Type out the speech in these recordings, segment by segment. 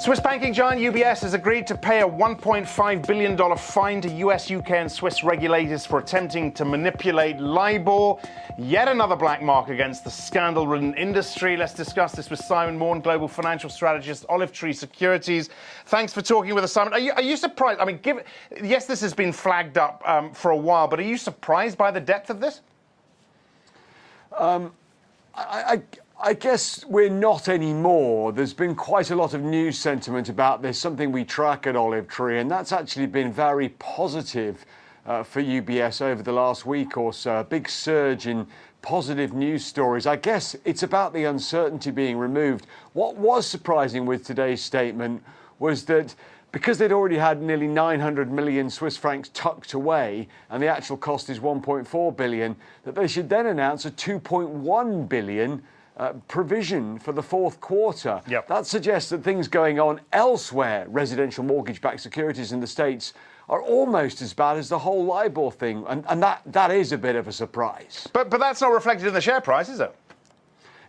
Swiss banking giant UBS has agreed to pay a $1.5 billion fine to US, UK and Swiss regulators for attempting to manipulate LIBOR. Yet another black mark against the scandal-ridden industry. Let's discuss this with Simon Morn, global financial strategist, Olivetree Securities. Thanks for talking with us, Simon. Are you surprised? I mean, yes, this has been flagged up for a while, but are you surprised by the depth of this? I guess we're not anymore. There's been quite a lot of news sentiment about this, something we track at Olivetree, and that's actually been very positive for UBS over the last week or so. A big surge in positive news stories. I guess it's about the uncertainty being removed. What was surprising with today's statement was that because they'd already had nearly 900 million Swiss francs tucked away, and the actual cost is 1.4 billion, that they should then announce a 2.1 billion provision for the fourth quarter. Yep. That suggests that things going on elsewhere, residential mortgage-backed securities in the States, are almost as bad as the whole LIBOR thing, and that is a bit of a surprise. But that's not reflected in the share price, is it?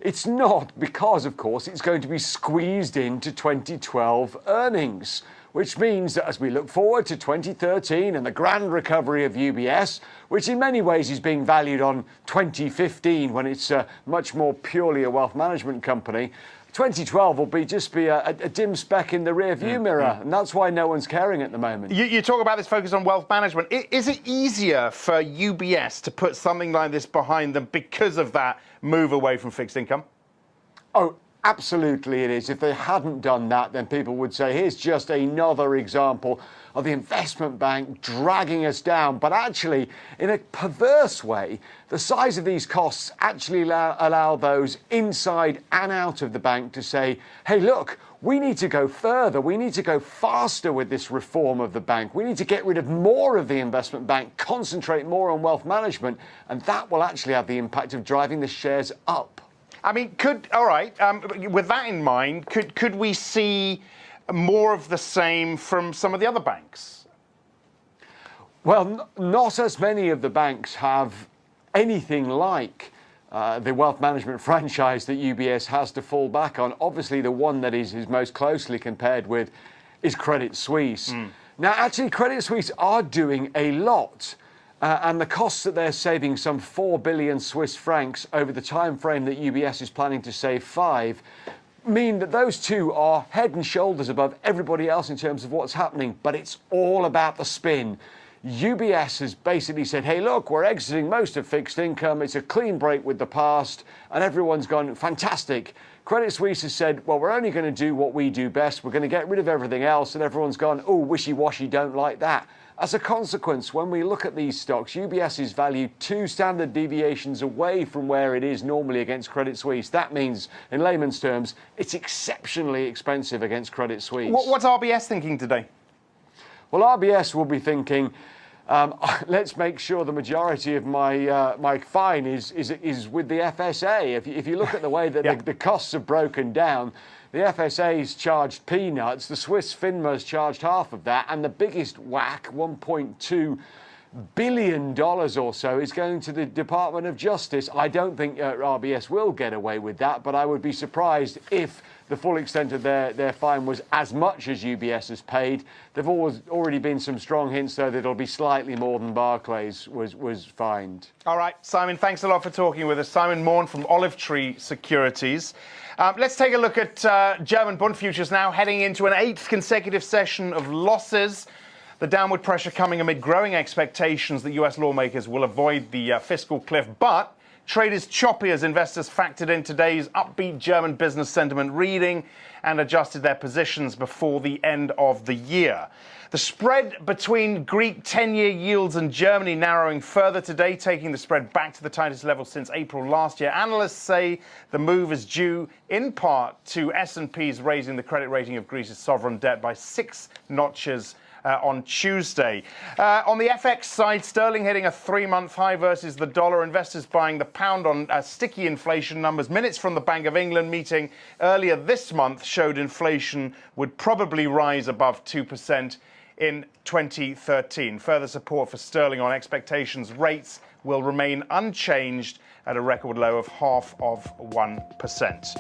It's not, because, of course, it's going to be squeezed into 2012 earnings, which means that as we look forward to 2013 and the grand recovery of UBS, which in many ways is being valued on 2015 when it's much more purely a wealth management company, 2012 will just be a dim speck in the rear-view mirror, and that's why no one's caring at the moment. You talk about this focus on wealth management. Is it easier for UBS to put something like this behind them because of that move away from fixed income? Oh, absolutely it is. If they hadn't done that, then people would say, here's just another example of the investment bank dragging us down. But actually, in a perverse way, the size of these costs actually allow those inside and out of the bank to say, hey, look, we need to go further. We need to go faster with this reform of the bank. We need to get rid of more of the investment bank, concentrate more on wealth management, and that will actually have the impact of driving the shares up. I mean, with that in mind, could we see more of the same from some of the other banks? Well, not as many of the banks have anything like the wealth management franchise that UBS has to fall back on. Obviously, the one that is most closely compared with is Credit Suisse. Now, actually, Credit Suisse are doing a lot. And the costs that they're saving, some 4 billion Swiss francs over the time frame that UBS is planning to save 5, mean that those two are head and shoulders above everybody else in terms of what's happening. But it's all about the spin. UBS has basically said, hey, look, we're exiting most of fixed income. It's a clean break with the past. And everyone's gone, fantastic. Credit Suisse has said, well, we're only going to do what we do best. We're going to get rid of everything else. And everyone's gone, oh, wishy-washy, don't like that. As a consequence, when we look at these stocks, UBS is valued 2 standard deviations away from where it is normally against Credit Suisse. That means, in layman's terms, it's exceptionally expensive against Credit Suisse. What's RBS thinking today? Well, RBS will be thinking, let's make sure the majority of my fine is with the FSA. If you look at the way that the costs have broken down, the FSA's charged peanuts, the Swiss FINMA's charged half of that, and the biggest whack, $1.2 billion or so, is going to the Department of Justice. I don't think RBS will get away with that, but I would be surprised if the full extent of their fine was as much as UBS has paid. There've already been some strong hints, though, that it'll be slightly more than Barclays was fined. All right, Simon, thanks a lot for talking with us. Simon Morn from Olivetree Securities. Let's take a look at German bond futures now, heading into an 8th consecutive session of losses. The downward pressure coming amid growing expectations that US lawmakers will avoid the fiscal cliff. But trade is choppy as investors factored in today's upbeat German business sentiment reading and adjusted their positions before the end of the year. The spread between Greek 10-year yields and Germany narrowing further today, taking the spread back to the tightest level since April last year. Analysts say the move is due in part to S&P's raising the credit rating of Greece's sovereign debt by 6 notches on Tuesday. On the FX side, sterling hitting a 3-month high versus the dollar. Investors buying the pound on sticky inflation numbers. Minutes from the Bank of England meeting earlier this month showed inflation would probably rise above 2% in 2013. Further support for sterling on expectations rates will remain unchanged at a record low of 0.5%.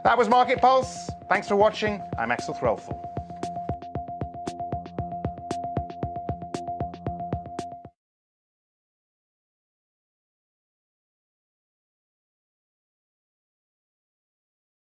That was Market Pulse. Thanks for watching. I'm Axel Threlfall.